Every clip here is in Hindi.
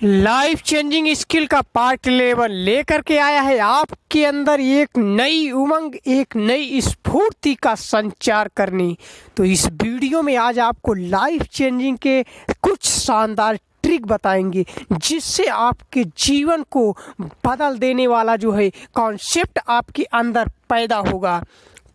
लाइफ चेंजिंग स्किल का पार्ट 11 लेकर के आया है आपके अंदर एक नई उमंग, एक नई स्फूर्ति का संचार करने। तो इस वीडियो में आज आपको लाइफ चेंजिंग के कुछ शानदार ट्रिक बताएंगे जिससे आपके जीवन को बदल देने वाला जो है कॉन्सेप्ट आपके अंदर पैदा होगा।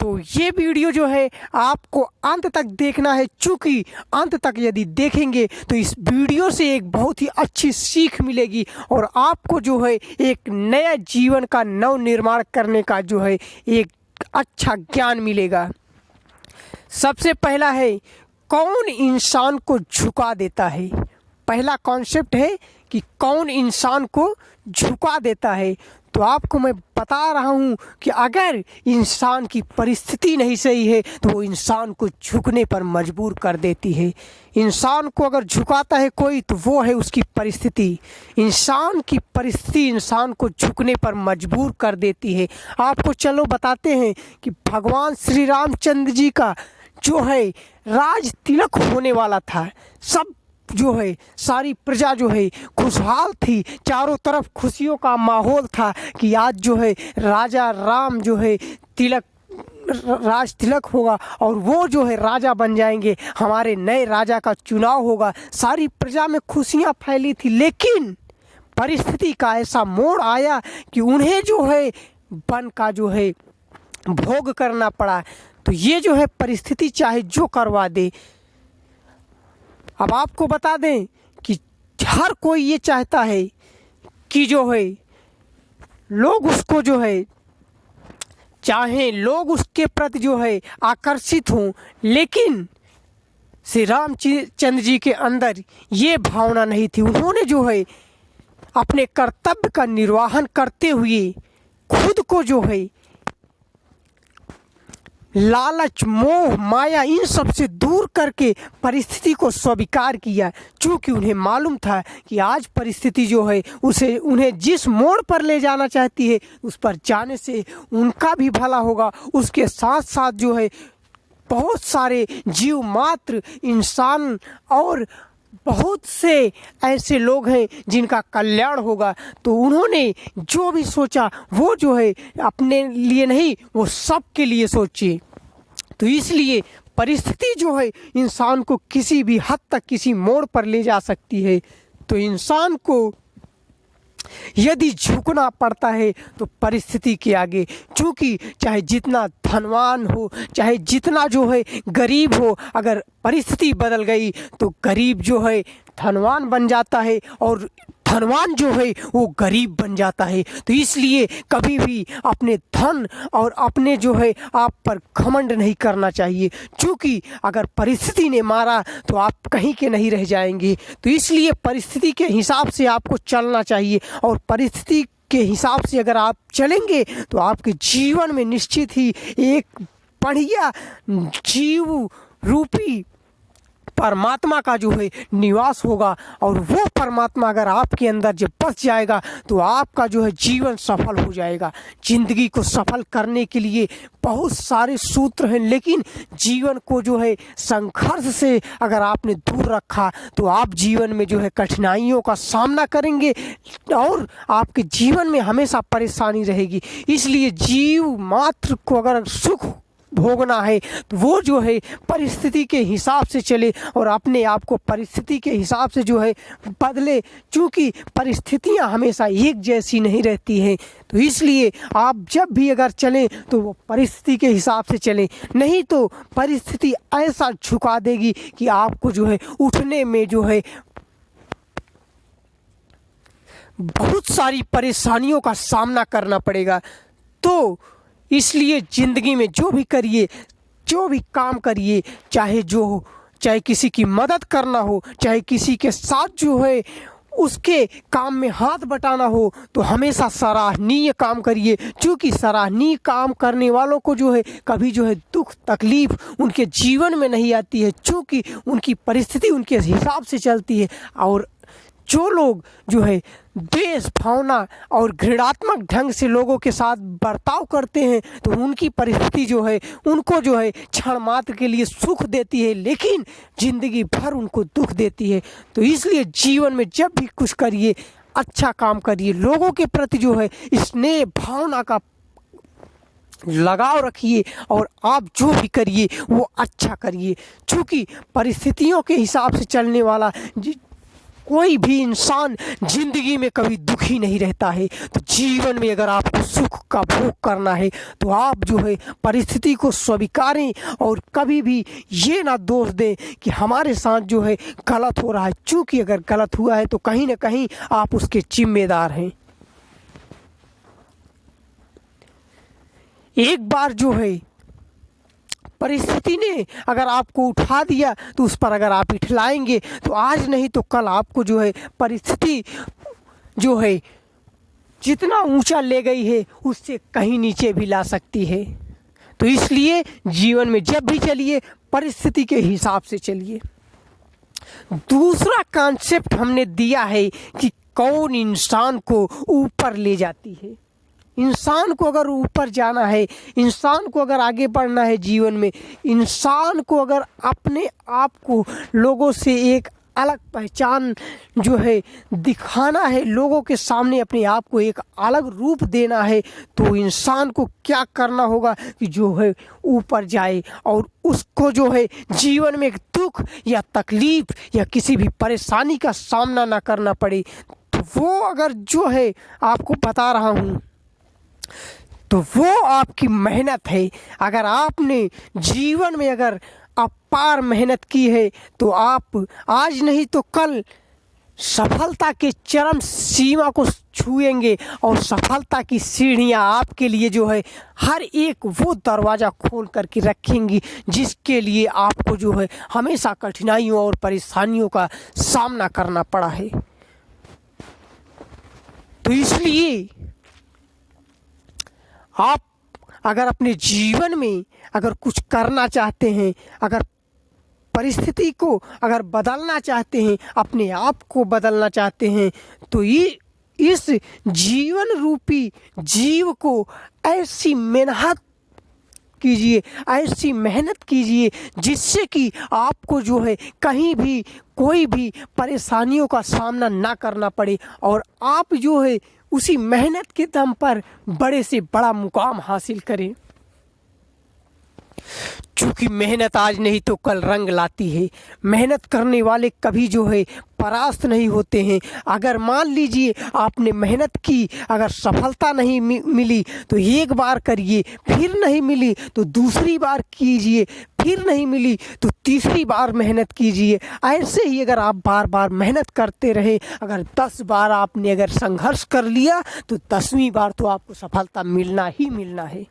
तो ये वीडियो जो है आपको अंत तक देखना है, चूँकि अंत तक यदि देखेंगे तो इस वीडियो से एक बहुत ही अच्छी सीख मिलेगी और आपको जो है एक नया जीवन का नव निर्माण करने का जो है एक अच्छा ज्ञान मिलेगा। सबसे पहला है, कौन इंसान को झुका देता है। पहला कॉन्सेप्ट है कि कौन इंसान को झुका देता है। तो आपको मैं बता रहा हूँ कि अगर इंसान की परिस्थिति नहीं सही है तो वो इंसान को झुकने पर मजबूर कर देती है। इंसान को अगर झुकाता है कोई तो वो है उसकी परिस्थिति। इंसान की परिस्थिति इंसान को झुकने पर मजबूर कर देती है। आपको चलो बताते हैं कि भगवान श्री रामचंद्र जी का जो है राज तिलक होने वाला था। सब जो है सारी प्रजा जो है खुशहाल थी, चारों तरफ खुशियों का माहौल था कि आज जो है राजा राम जो है राज तिलक होगा और वो जो है राजा बन जाएंगे, हमारे नए राजा का चुनाव होगा। सारी प्रजा में खुशियां फैली थी, लेकिन परिस्थिति का ऐसा मोड़ आया कि उन्हें जो है वन का जो है भोग करना पड़ा। तो ये जो है परिस्थिति चाहे जो करवा दे। अब आपको बता दें कि हर कोई ये चाहता है कि जो है लोग उसको जो है चाहे लोग उसके प्रति जो है आकर्षित हों, लेकिन श्री रामचंद्र जी के अंदर ये भावना नहीं थी। उन्होंने जो है अपने कर्तव्य का निर्वहन करते हुए खुद को जो है लालच, मोह, माया इन सब से दूर करके परिस्थिति को स्वीकार किया, क्योंकि उन्हें मालूम था कि आज परिस्थिति जो है उसे उन्हें जिस मोड़ पर ले जाना चाहती है उस पर जाने से उनका भी भला होगा। उसके साथ साथ जो है बहुत सारे जीव मात्र इंसान और बहुत से ऐसे लोग हैं जिनका कल्याण होगा। तो उन्होंने जो भी सोचा वो जो है अपने लिए नहीं, वो सबके लिए सोचे। तो इसलिए परिस्थिति जो है इंसान को किसी भी हद तक किसी मोड़ पर ले जा सकती है। तो इंसान को यदि झुकना पड़ता है तो परिस्थिति के आगे, क्योंकि चाहे जितना धनवान हो, चाहे जितना जो है गरीब हो, अगर परिस्थिति बदल गई तो गरीब जो है धनवान बन जाता है और धनवान जो है वो गरीब बन जाता है। तो इसलिए कभी भी अपने धन और अपने जो है आप पर घमंड नहीं करना चाहिए, क्योंकि अगर परिस्थिति ने मारा तो आप कहीं के नहीं रह जाएंगे। तो इसलिए परिस्थिति के हिसाब से आपको चलना चाहिए और परिस्थिति के हिसाब से अगर आप चलेंगे तो आपके जीवन में निश्चित ही एक बढ़िया जीव रूपी परमात्मा का जो है निवास होगा। और वो परमात्मा अगर आपके अंदर जब बस जाएगा तो आपका जो है जीवन सफल हो जाएगा। जिंदगी को सफल करने के लिए बहुत सारे सूत्र हैं, लेकिन जीवन को जो है संघर्ष से अगर आपने दूर रखा तो आप जीवन में जो है कठिनाइयों का सामना करेंगे और आपके जीवन में हमेशा परेशानी रहेगी। इसलिए जीव मात्र को अगर सुख भोगना है तो वो जो है परिस्थिति के हिसाब से चले और अपने आप को परिस्थिति के हिसाब से जो है बदले, क्योंकि परिस्थितियां हमेशा एक जैसी नहीं रहती हैं। तो इसलिए आप जब भी अगर चलें तो वो परिस्थिति के हिसाब से चलें, नहीं तो परिस्थिति ऐसा झुका देगी कि आपको जो है उठने में जो है बहुत सारी परेशानियों का सामना करना पड़ेगा। तो इसलिए ज़िंदगी में जो भी करिए, जो भी काम करिए, चाहे जो हो, चाहे किसी की मदद करना हो, चाहे किसी के साथ जो है उसके काम में हाथ बटाना हो, तो हमेशा सराहनीय काम करिए, क्योंकि सराहनीय काम करने वालों को जो है कभी जो है दुख तकलीफ उनके जीवन में नहीं आती है, क्योंकि उनकी परिस्थिति उनके हिसाब से चलती है। और जो लोग जो है द्वेष भावना और घृणात्मक ढंग से लोगों के साथ बर्ताव करते हैं तो उनकी परिस्थिति जो है उनको जो है क्षण मात्र के लिए सुख देती है, लेकिन ज़िंदगी भर उनको दुख देती है। तो इसलिए जीवन में जब भी कुछ करिए अच्छा काम करिए, लोगों के प्रति जो है स्नेह भावना का लगाव रखिए और आप जो भी करिए वो अच्छा करिए। क्योंकि परिस्थितियों के हिसाब से चलने वाला कोई भी इंसान ज़िंदगी में कभी दुखी नहीं रहता है। तो जीवन में अगर आपको सुख का भोग करना है तो आप जो है परिस्थिति को स्वीकारें और कभी भी ये ना दोष दें कि हमारे साथ जो है गलत हो रहा है। क्योंकि अगर गलत हुआ है तो कहीं ना कहीं आप उसके जिम्मेदार हैं। एक बार जो है परिस्थिति ने अगर आपको उठा दिया तो उस पर अगर आप इठलाएंगे तो आज नहीं तो कल आपको जो है परिस्थिति जो है जितना ऊंचा ले गई है उससे कहीं नीचे भी ला सकती है। तो इसलिए जीवन में जब भी चलिए परिस्थिति के हिसाब से चलिए। दूसरा कॉन्सेप्ट हमने दिया है कि कौन इंसान को ऊपर ले जाती है। इंसान को अगर ऊपर जाना है, इंसान को अगर आगे बढ़ना है जीवन में, इंसान को अगर अपने आप को लोगों से एक अलग पहचान जो है दिखाना है, लोगों के सामने अपने आप को एक अलग रूप देना है, तो इंसान को क्या करना होगा कि जो है ऊपर जाए और उसको जो है जीवन में एक दुख या तकलीफ या किसी भी परेशानी का सामना ना करना पड़े। तो वो अगर जो है आपको बता रहा हूँ तो वो आपकी मेहनत है। अगर आपने जीवन में अगर अपार मेहनत की है तो आप आज नहीं तो कल सफलता के चरम सीमा को छुएंगे और सफलता की सीढ़ियां आपके लिए जो है हर एक वो दरवाज़ा खोल करके रखेंगी जिसके लिए आपको जो है हमेशा कठिनाइयों और परेशानियों का सामना करना पड़ा है। तो इसलिए आप अगर अपने जीवन में अगर कुछ करना चाहते हैं, अगर परिस्थिति को अगर बदलना चाहते हैं, अपने आप को बदलना चाहते हैं, तो ये इस जीवन रूपी जीव को ऐसी मेहनत कीजिए, ऐसी मेहनत कीजिए जिससे कि आपको जो है कहीं भी कोई भी परेशानियों का सामना ना करना पड़े और आप जो है उसी मेहनत के दम पर बड़े से बड़ा मुकाम हासिल करें। क्योंकि मेहनत आज नहीं तो कल रंग लाती है। मेहनत करने वाले कभी जो है परास्त नहीं होते हैं। अगर मान लीजिए आपने मेहनत की, अगर सफलता नहीं मिली तो एक बार करिए, फिर नहीं मिली तो दूसरी बार कीजिए, फिर नहीं मिली तो तीसरी बार मेहनत कीजिए। ऐसे ही अगर आप बार बार मेहनत करते रहे, अगर 10 बार आपने अगर संघर्ष कर लिया तो 10वीं बार तो आपको सफलता मिलना ही मिलना है।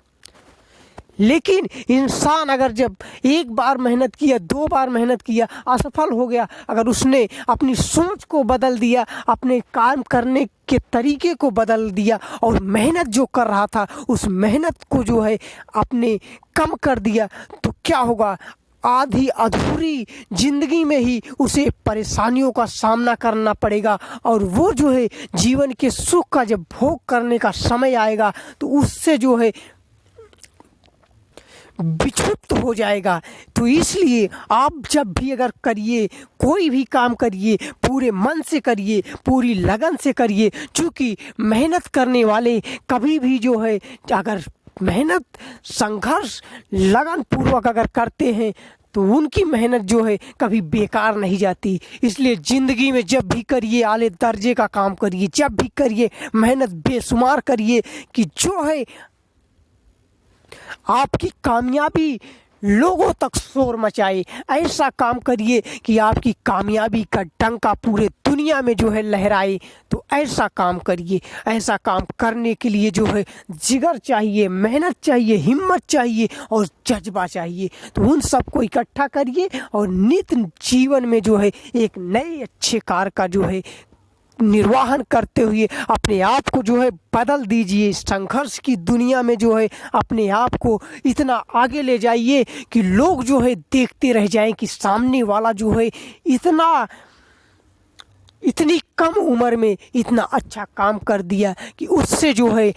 लेकिन इंसान अगर जब एक बार मेहनत किया, 2 बार मेहनत किया, असफल हो गया, अगर उसने अपनी सोच को बदल दिया, अपने काम करने के तरीके को बदल दिया और मेहनत जो कर रहा था उस मेहनत को जो है अपने कम कर दिया, तो क्या होगा? आधी अधूरी ज़िंदगी में ही उसे परेशानियों का सामना करना पड़ेगा और वो जो है जीवन के सुख का जब भोग करने का समय आएगा तो उससे जो है विक्षुब्ध हो जाएगा। तो इसलिए आप जब भी अगर करिए, कोई भी काम करिए, पूरे मन से करिए, पूरी लगन से करिए। क्योंकि मेहनत करने वाले कभी भी जो है अगर मेहनत संघर्ष लगन पूर्वक अगर करते हैं तो उनकी मेहनत जो है कभी बेकार नहीं जाती। इसलिए ज़िंदगी में जब भी करिए आले दर्जे का काम करिए, जब भी करिए मेहनत बेशुमार करिए कि जो है आपकी कामयाबी लोगों तक शोर मचाए। ऐसा काम करिए कि आपकी कामयाबी का डंका पूरे दुनिया में जो है लहराए। तो ऐसा काम करिए। ऐसा काम करने के लिए जो है जिगर चाहिए, मेहनत चाहिए, हिम्मत चाहिए और जज्बा चाहिए। तो उन सबको इकट्ठा करिए और नित्य जीवन में जो है एक नए अच्छे कार्य का जो है निर्वाहन करते हुए अपने आप को जो है बदल दीजिए। संघर्ष की दुनिया में जो है अपने आप को इतना आगे ले जाइए कि लोग जो है देखते रह जाएं कि सामने वाला जो है इतना इतनी कम उम्र में इतना अच्छा काम कर दिया कि उससे जो है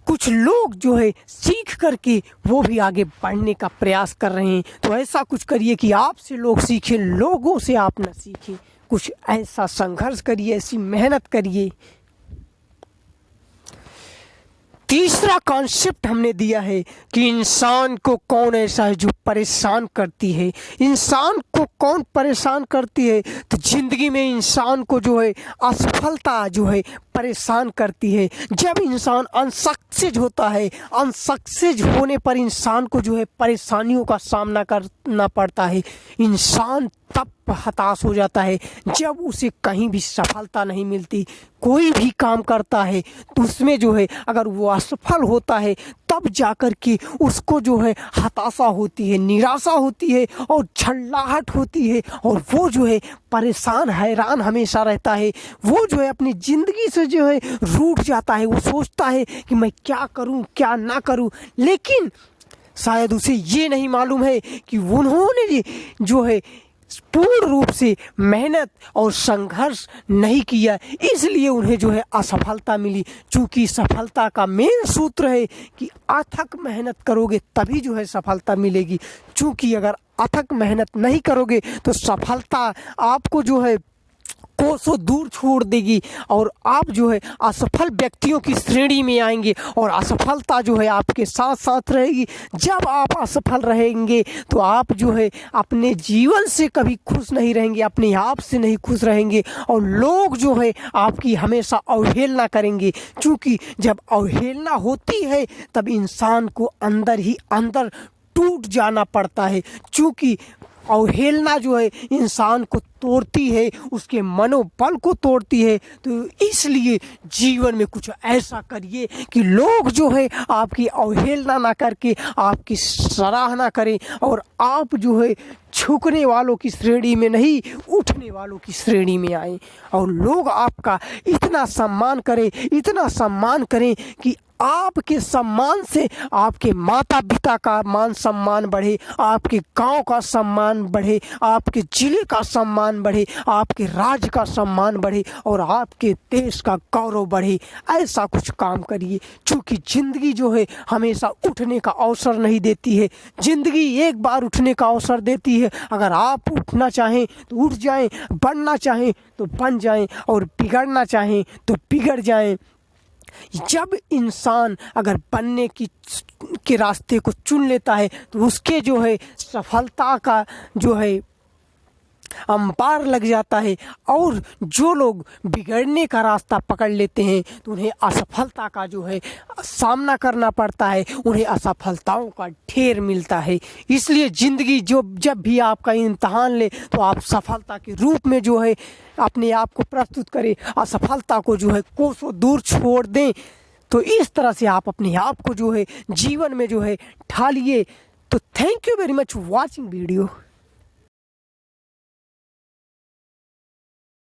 कुछ लोग जो है सीख करके वो भी आगे बढ़ने का प्रयास कर रहे हैं। तो ऐसा कुछ करिए कि आपसे लोग सीखें, लोगों से आप न सीखें। कुछ ऐसा संघर्ष करिए, ऐसी मेहनत करिए। तीसरा कॉन्सेप्ट हमने दिया है कि इंसान को कौन ऐसा है जो परेशान करती है। इंसान को कौन परेशान करती है? तो ज़िंदगी में इंसान को जो है असफलता जो है परेशान करती है। जब इंसान अनसक्सेस होता है, अनसक्सेस होने पर इंसान को जो है परेशानियों का सामना करना पड़ता है। इंसान तब हताश हो जाता है जब उसे कहीं भी सफलता नहीं मिलती। कोई भी काम करता है तो उसमें जो है अगर वो असफल होता है तब जाकर के उसको जो है हताशा होती है, निराशा होती है और झल्लाहट होती है, और वो जो है परेशान हैरान हमेशा रहता है। वो जो है अपनी ज़िंदगी से जो है रूठ जाता है। वो सोचता है कि मैं क्या करूं क्या ना करूं, लेकिन शायद उसे ये नहीं मालूम है कि उन्होंने जो है पूर्ण रूप से मेहनत और संघर्ष नहीं किया, इसलिए उन्हें जो है असफलता मिली। चूँकि सफलता का मेन सूत्र है कि अथक मेहनत करोगे तभी जो है सफलता मिलेगी। चूँकि अगर अथक मेहनत नहीं करोगे तो सफलता आपको जो है कोसों दूर छोड़ देगी और आप जो है असफल व्यक्तियों की श्रेणी में आएंगे, और असफलता जो है आपके साथ साथ रहेगी। जब आप असफल रहेंगे तो आप जो है अपने जीवन से कभी खुश नहीं रहेंगे, अपने आप से नहीं खुश रहेंगे, और लोग जो है आपकी हमेशा अवहेलना करेंगे। क्योंकि जब अवहेलना होती है तब इंसान को अंदर ही अंदर टूट जाना पड़ता है। क्योंकि अवहेलना जो है इंसान को तोड़ती है, उसके मनोबल को तोड़ती है। तो इसलिए जीवन में कुछ ऐसा करिए कि लोग जो है आपकी अवहेलना ना करके आपकी सराहना करें, और आप जो है झुकने वालों की श्रेणी में नहीं, उठने वालों की श्रेणी में आए, और लोग आपका इतना सम्मान करें, इतना सम्मान करें कि आपके सम्मान से आपके माता पिता का मान सम्मान बढ़े, आपके गांव का सम्मान बढ़े, आपके जिले का सम्मान बढ़े, आपके राज्य का सम्मान बढ़े, और आपके देश का गौरव बढ़े। ऐसा कुछ काम करिए। क्योंकि ज़िंदगी जो है हमेशा उठने का अवसर नहीं देती है, ज़िंदगी एक बार उठने का अवसर देती है। अगर आप उठना चाहें तो उठ जाएं, बनना चाहें तो बन जाएं, और बिगड़ना चाहें तो बिगड़ जाएं। जब इंसान अगर बनने के रास्ते को चुन लेता है तो उसके जो है सफलता का जो है अंपार लग जाता है, और जो लोग बिगड़ने का रास्ता पकड़ लेते हैं तो उन्हें असफलता का जो है सामना करना पड़ता है, उन्हें असफलताओं का ढेर मिलता है। इसलिए ज़िंदगी जब भी आपका इम्तहान ले तो आप सफलता के रूप में जो है अपने आप को प्रस्तुत करें, असफलता को जो है कोसों दूर छोड़ दें। तो इस तरह से आप अपने आप को जो है जीवन में जो है ढालिए। तो thank you very much watching video.